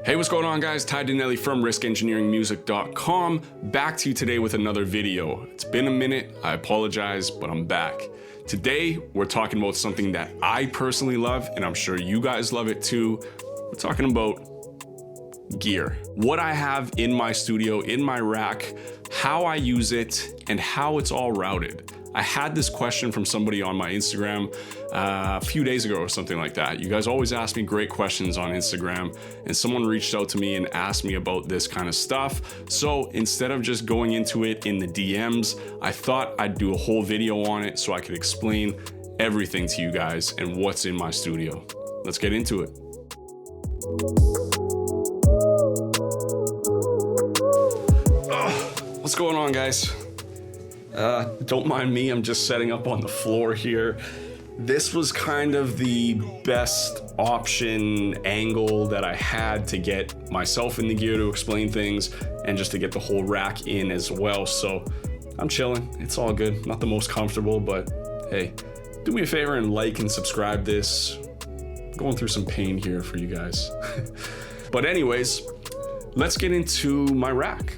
Hey, what's going on, guys? Ty Dinelli from riskengineeringmusic.com, back to you today with another video. It's been a minute, I apologize, but I'm back. Today, we're talking about something that I personally love, and I'm sure you guys love it too. We're talking about gear. What I have in my studio, in my rack, how I use it, and how it's all routed. I had this question from somebody on my Instagram a few days ago or something like that. You guys always ask me great questions on Instagram, and someone reached out to me and asked me about this kind of stuff. So instead of just going into it in the DMs, I thought I'd do a whole video on it so I could explain everything to you guys and what's in my studio. Let's get into it. What's going on, guys? Don't mind me, I'm just setting up on the floor here. This was kind of the best option angle that I had to get myself in the gear to explain things and just to get the whole rack in as well. So I'm chilling, it's all good. Not the most comfortable, but hey, do me a favor and like and subscribe this. I'm going through some pain here for you guys. But anyways, let's get into my rack.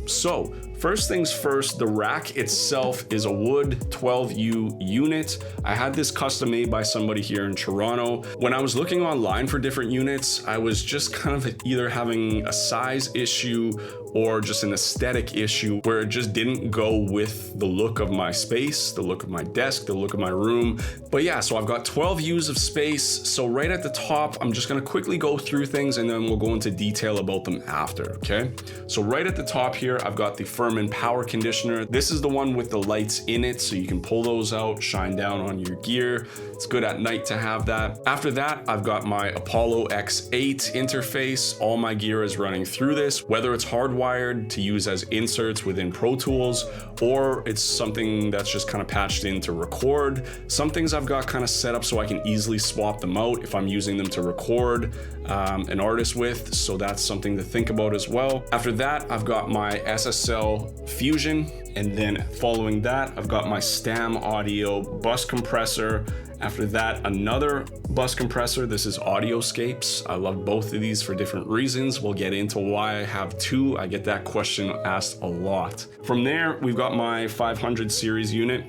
So first things first, the rack itself is a wood 12U unit. I had this custom made by somebody here in Toronto. When I was looking online for different units, I was just kind of either having a size issue or just an aesthetic issue where it just didn't go with the look of my space, the look of my desk, the look of my room. But yeah, so I've got 12 U's of space. So right at the top, I'm just gonna quickly go through things and then we'll go into detail about them after, okay? So right at the top here, I've got the Furman power conditioner. This is the one with the lights in it, so you can pull those out, shine down on your gear. It's good at night to have that. After that, I've got my Apollo X8 interface. All my gear is running through this, whether it's hardwired to use as inserts within Pro Tools, or it's something that's just kind of patched in to record. Some things I've got kind of set up so I can easily swap them out if I'm using them to record an artist with, so that's something to think about as well. After that, I've got my SSL Fusion, and then following that, I've got my Stam Audio bus compressor. After that, another bus compressor. This is Audioscapes. I love both of these for different reasons. We'll get into why I have two. I get that question asked a lot. From there, we've got my 500 series unit.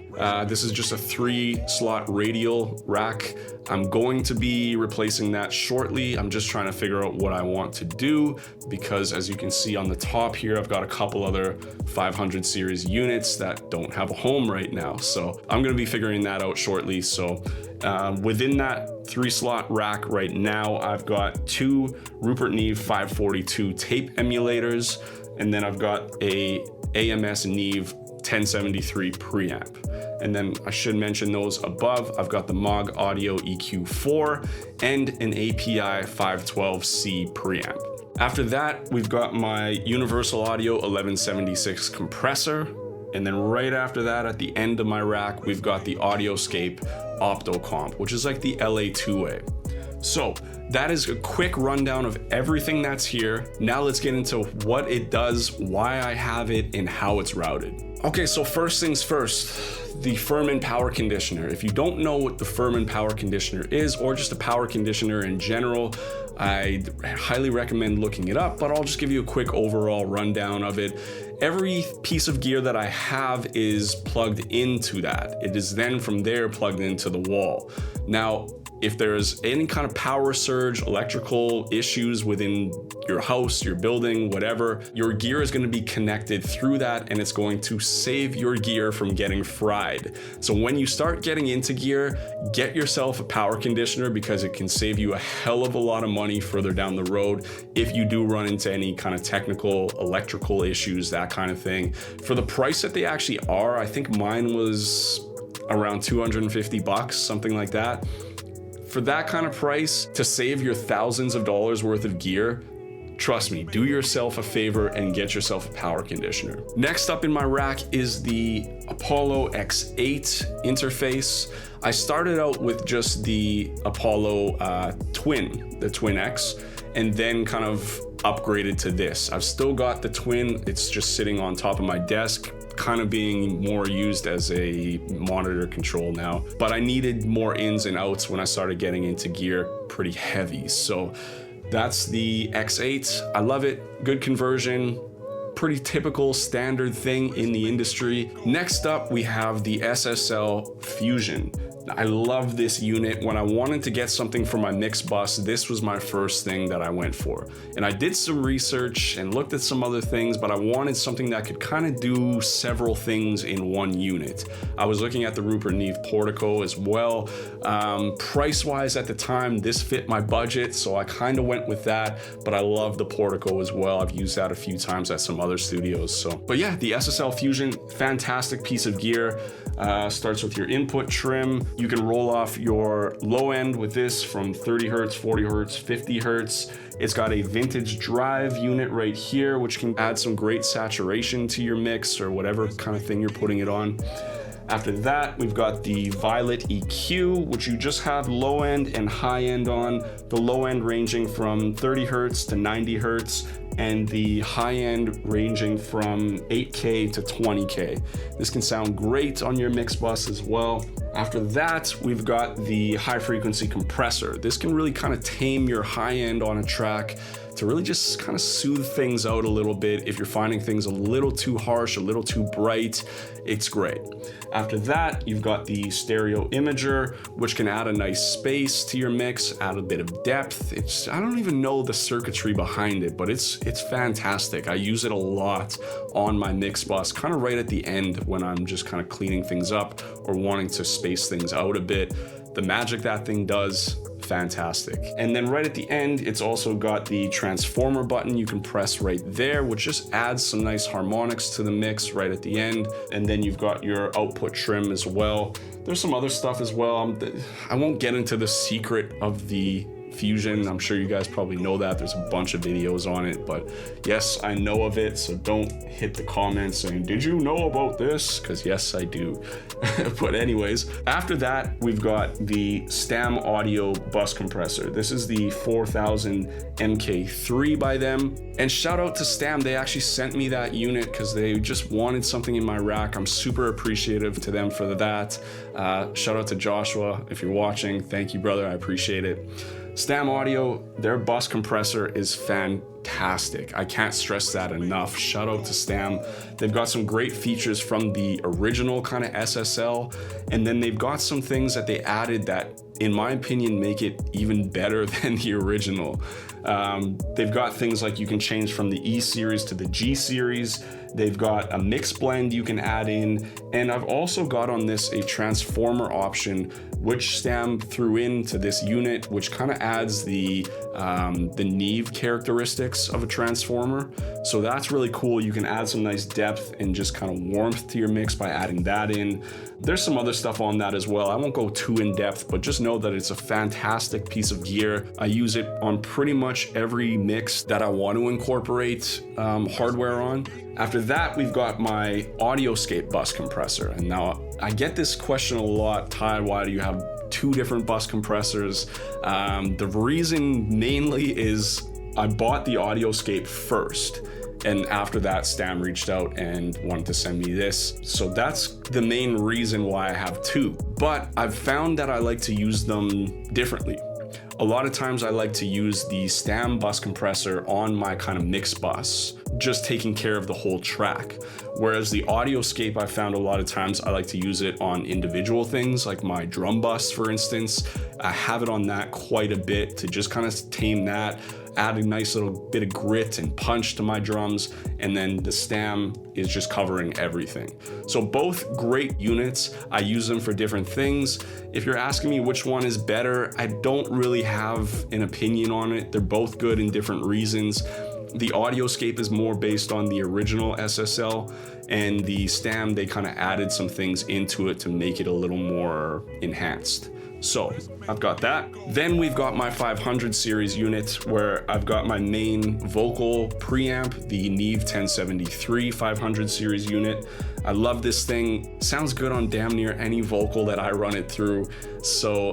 This is just a 3-slot radial rack. I'm going to be replacing that shortly. I'm just trying to figure out what I want to do because as you can see on the top here, I've got a couple other 500 series units that don't have a home right now. So I'm gonna be figuring that out shortly. So within that 3-slot rack right now, I've got two Rupert Neve 542 tape emulators, and then I've got a AMS Neve 1073 preamp. And then I should mention those above. I've got the Moog Audio EQ4 and an API 512C preamp. After that, we've got my Universal Audio 1176 compressor. And then right after that, at the end of my rack, we've got the Audioscape Optocomp, which is like the LA2A. So that is a quick rundown of everything that's here. Now let's get into what it does, why I have it, and how it's routed. Okay, so first things first, the Furman power conditioner. If you don't know what the Furman power conditioner is, or just a power conditioner in general, I highly recommend looking it up, but I'll just give you a quick overall rundown of it. Every piece of gear that I have is plugged into that. It is then from there plugged into the wall. Now, if there's any kind of power surge, electrical issues within your house, your building, whatever, your gear is going to be connected through that, and it's going to save your gear from getting fried. So when you start getting into gear, get yourself a power conditioner because it can save you a hell of a lot of money further down the road if you do run into any kind of technical electrical issues, that kind of thing. For the price that they actually are, I think mine was around 250 bucks, something like that. For that kind of price, to save your thousands of dollars worth of gear, trust me, do yourself a favor and get yourself a power conditioner. Next up in my rack is the Apollo X8 interface. I started out with just the Apollo Twin, the Twin X, and then kind of upgraded to this. I've still got the Twin, it's just sitting on top of my desk, kind of being more used as a monitor control now, but I needed more ins and outs when I started getting into gear pretty heavy. So That's the X8. I love it. Good conversion. Pretty typical standard thing in the industry. Next up, we have the SSL Fusion. I love this unit. When I wanted to get something for my mix bus, this was my first thing that I went for. And I did some research and looked at some other things, but I wanted something that could kind of do several things in one unit. I was looking at the Rupert Neve Portico as well. Price-wise at the time, this fit my budget, so I kind of went with that, but I love the Portico as well. I've used that a few times at some other studios. But yeah, the SSL Fusion, fantastic piece of gear. Starts with your input trim. You can roll off your low end with this from 30 hertz, 40 hertz, 50 hertz. It's got a vintage drive unit right here, which can add some great saturation to your mix or whatever kind of thing you're putting it on. After that, we've got the Violet EQ, which you just have low end and high end on. The low end ranging from 30 hertz to 90 hertz, and the high end ranging from 8K to 20K. This can sound great on your mix bus as well. After that, we've got the high frequency compressor. This can really kind of tame your high end on a track to really just kind of soothe things out a little bit. If you're finding things a little too harsh, a little too bright, it's great. After that, you've got the stereo imager, which can add a nice space to your mix, add a bit of depth. I don't even know the circuitry behind it, but it's fantastic. I use it a lot on my mix bus, kind of right at the end when I'm just kind of cleaning things up or wanting to space things out a bit. The magic that thing does, fantastic. And then right at the end, it's also got the transformer button you can press right there, which just adds some nice harmonics to the mix right at the end. And then you've got your output trim as well. There's some other stuff as well. I won't get into the secret of the Fusion. I'm sure you guys probably know that. There's a bunch of videos on it, but yes, I know of it, so don't hit the comments saying, did you know about this? Because yes, I do. But anyways, after that, we've got the Stam Audio bus compressor. This is the 4000 MK3 by them. And shout out to Stam, they actually sent me that unit because they just wanted something in my rack. I'm super appreciative to them for that. Shout out to Joshua, if you're watching, thank you, brother, I appreciate it. Stam Audio, their bus compressor is fantastic. I can't stress that enough. Shout out to Stam. They've got some great features from the original kind of SSL, and then they've got some things that they added that, in my opinion, make it even better than the original. They've got things like you can change from the E series to the G series. They've got a mix blend you can add in, and I've also got on this a transformer option, which Stam threw into this unit, which kind of adds the Neve characteristics of a transformer. So that's really cool. You can add some nice depth and just kind of warmth to your mix by adding that in. There's some other stuff on that as well. I won't go too in depth, but just know that it's a fantastic piece of gear. I use it on pretty much every mix that I want to incorporate hardware on. After that, we've got my Audioscape bus compressor. And now I get this question a lot, Ty, why do you have two different bus compressors? The reason mainly is I bought the Audioscape first, and after that, Stam reached out and wanted to send me this. So that's the main reason why I have two. But I've found that I like to use them differently. A lot of times I like to use the Stam bus compressor on my kind of mix bus, just taking care of the whole track. Whereas the Audioscape, I found a lot of times I like to use it on individual things, like my drum bus, for instance. I have it on that quite a bit to just kind of tame that, add a nice little bit of grit and punch to my drums, and then the Stam is just covering everything. So both great units. I use them for different things. If you're asking me which one is better, I don't really have an opinion on it. They're both good in different reasons. The Audioscape is more based on the original SSL, and the Stam, they kind of added some things into it to make it a little more enhanced. So I've got that. Then we've got my 500 series unit where I've got my main vocal preamp, the Neve 1073 500 series unit. I love this thing. Sounds good on damn near any vocal that I run it through. So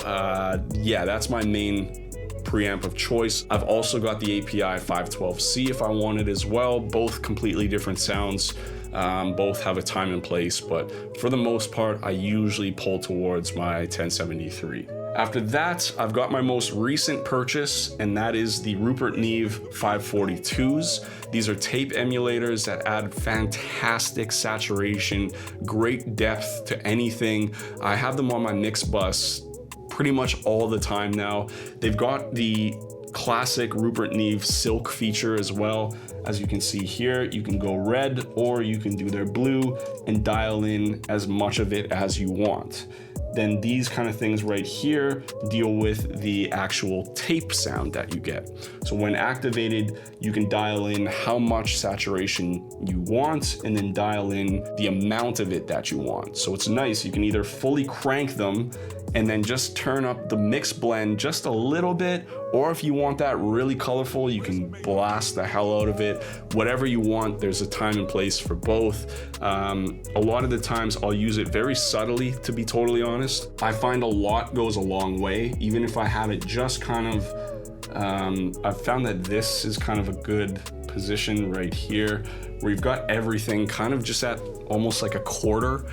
yeah, that's my main preamp of choice. I've also got the API 512C if I want it as well. Both completely different sounds. Both have a time and place, but for the most part, I usually pull towards my 1073. After that, I've got my most recent purchase, and that is the Rupert Neve 542s. These are tape emulators that add fantastic saturation, great depth to anything. I have them on my mix bus pretty much all the time now. They've got the classic Rupert Neve silk feature as well. As you can see here, you can go red or you can do their blue and dial in as much of it as you want. Then these kind of things right here deal with the actual tape sound that you get. So when activated, you can dial in how much saturation you want and then dial in the amount of it that you want. So it's nice, you can either fully crank them and then just turn up the mix blend just a little bit, or if you want that really colorful, you can blast the hell out of it. Whatever you want, there's a time and place for both. A lot of the times I'll use it very subtly, to be totally honest. I find a lot goes a long way, even if I have it just kind of, I've found that this is kind of a good position right here, where you've got everything kind of just at almost like a quarter,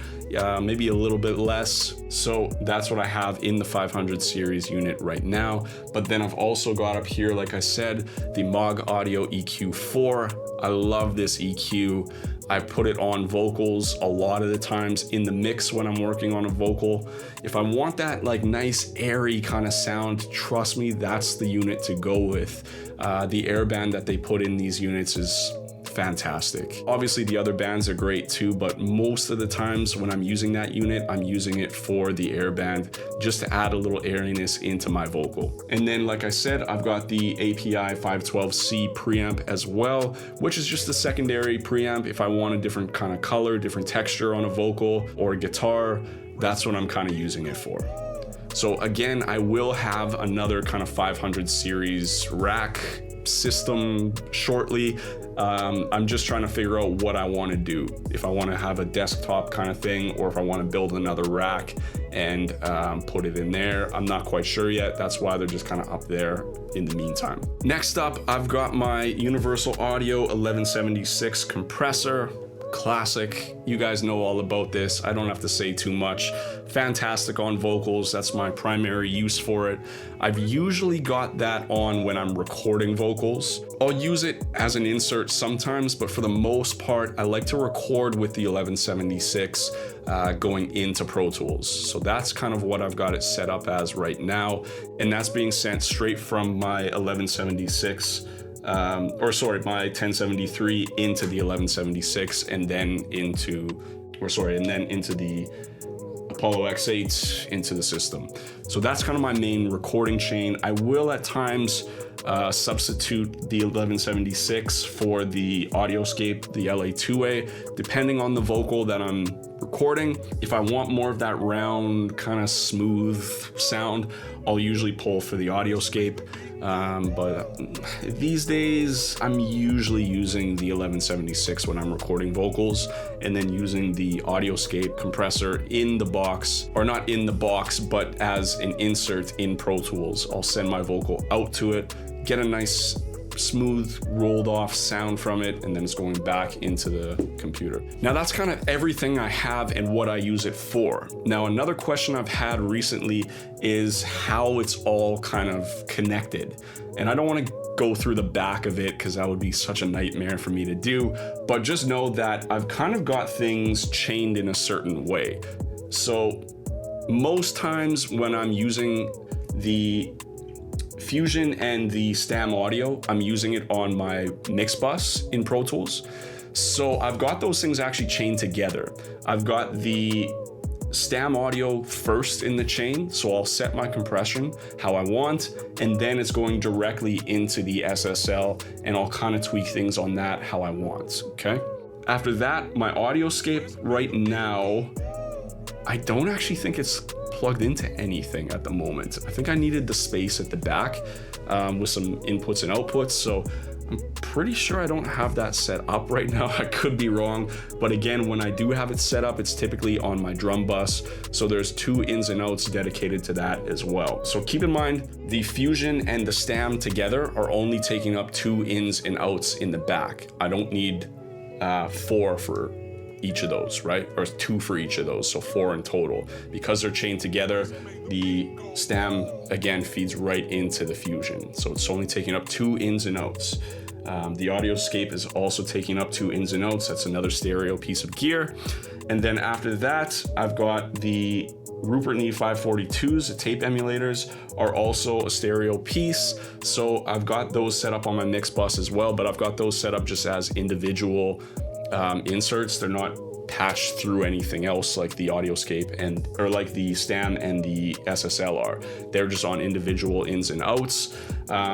maybe a little bit less. So that's what I have in the 500 series unit right now. But then I've also got up here, like I said, the Moog Audio EQ4. I love this EQ. I put it on vocals a lot of the times in the mix when I'm working on a vocal. If I want that like nice airy kind of sound, trust me, that's the unit to go with. The airband that they put in these units is fantastic. Obviously the other bands are great too, but most of the times when I'm using that unit, I'm using it for the airband just to add a little airiness into my vocal. And then like I said, I've got the API 512C preamp as well, which is just a secondary preamp if I want a different kind of color, different texture on a vocal or a guitar. That's what I'm kind of using it for. So again, I will have another kind of 500 series rack system shortly. I'm just trying to figure out what I want to do. If I want to have a desktop kind of thing, or if I want to build another rack and put it in there. I'm not quite sure yet. That's why they're just kind of up there in the meantime. Next up, I've got my Universal Audio 1176 compressor. Classic. You guys know all about this. I don't have to say too much. Fantastic on vocals. That's my primary use for it. I've usually got that on when I'm recording vocals. I'll use it as an insert sometimes, but for the most part, I like to record with the 1176 going into Pro Tools. So that's kind of what I've got it set up as right now. And that's being sent straight from my 1176 my 1073 into the 1176 and then into the Apollo X8 into the system. So that's kind of my main recording chain. I will at times substitute the 1176 for the Audioscape, the LA2A, depending on the vocal that I'm recording. If I want more of that round, kind of smooth sound, I'll usually pull for the Audioscape. But these days, I'm usually using the 1176 when I'm recording vocals, and then using the Audioscape compressor in the box, or not in the box, but as an insert in Pro Tools. I'll send my vocal out to it, get a nice smooth rolled off sound from it, and then it's going back into the computer. Now that's kind of everything I have and what I use it for. Now another question I've had recently is how it's all kind of connected. And I don't want to go through the back of it because that would be such a nightmare for me to do, but just know that I've kind of got things chained in a certain way. So most times when I'm using the Fusion and the Stam Audio, I'm using it on my mix bus in Pro Tools. So I've got those things actually chained together. I've got the Stam Audio first in the chain, so I'll set my compression how I want, and then it's going directly into the SSL, and I'll kind of tweak things on that how I want, okay? After that, my Audioscape right now, I don't actually think it's plugged into anything at the moment. I think I needed the space at the back with some inputs and outputs, so I'm pretty sure I don't have that set up right now. I could be wrong, but again, when I do have it set up, it's typically on my drum bus, so there's 2 ins and outs dedicated to that as well. So keep in mind, the Fusion and the Stam together are only taking up 2 ins and outs in the back. I don't need 4 for each of those, right? Or 2 for each of those, so 4 in total. Because they're chained together, the stem again feeds right into the Fusion. So it's only taking up 2 ins and outs. The Audioscape is also taking up 2 ins and outs. That's another stereo piece of gear. And then after that, I've got the Rupert Neve 542s, the tape emulators are also a stereo piece. So I've got those set up on my mix bus as well, but I've got those set up just as individual inserts. They're not patched through anything else like the Audioscape or like the STAM and the SSLR. They're just on individual ins and outs.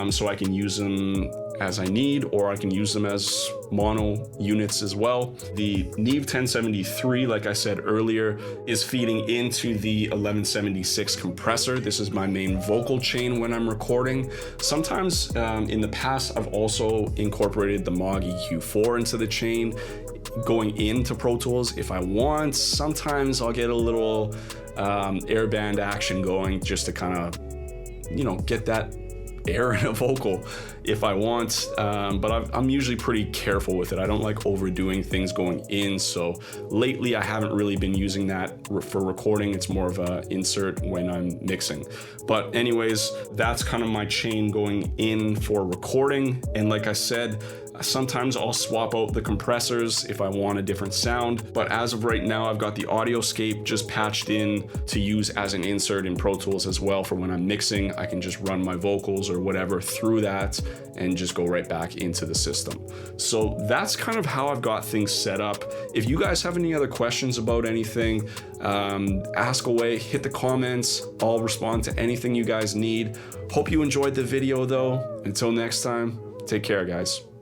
So I can use them as I need, or I can use them as mono units as well. The Neve 1073, like I said earlier, is feeding into the 1176 compressor. This is my main vocal chain when I'm recording. Sometimes in the past, I've also incorporated the Moog EQ4 into the chain going into Pro Tools if I want. Sometimes I'll get a little airband action going just to kind of, you know, get that air in a vocal if I want, but I'm usually pretty careful with it. I don't like overdoing things going in, so lately I haven't really been using that for recording. It's more of a insert when I'm mixing. But anyways, that's kind of my chain going in for recording. And like I said, sometimes I'll swap out the compressors if I want a different sound, but as of right now, I've got the Audioscape just patched in to use as an insert in Pro Tools as well. For when I'm mixing, I can just run my vocals or whatever through that and just go right back into the system. So that's kind of how I've got things set up. If you guys have any other questions about anything, ask away, hit the comments. I'll respond to anything you guys need. Hope you enjoyed the video though. Until next time, take care, guys.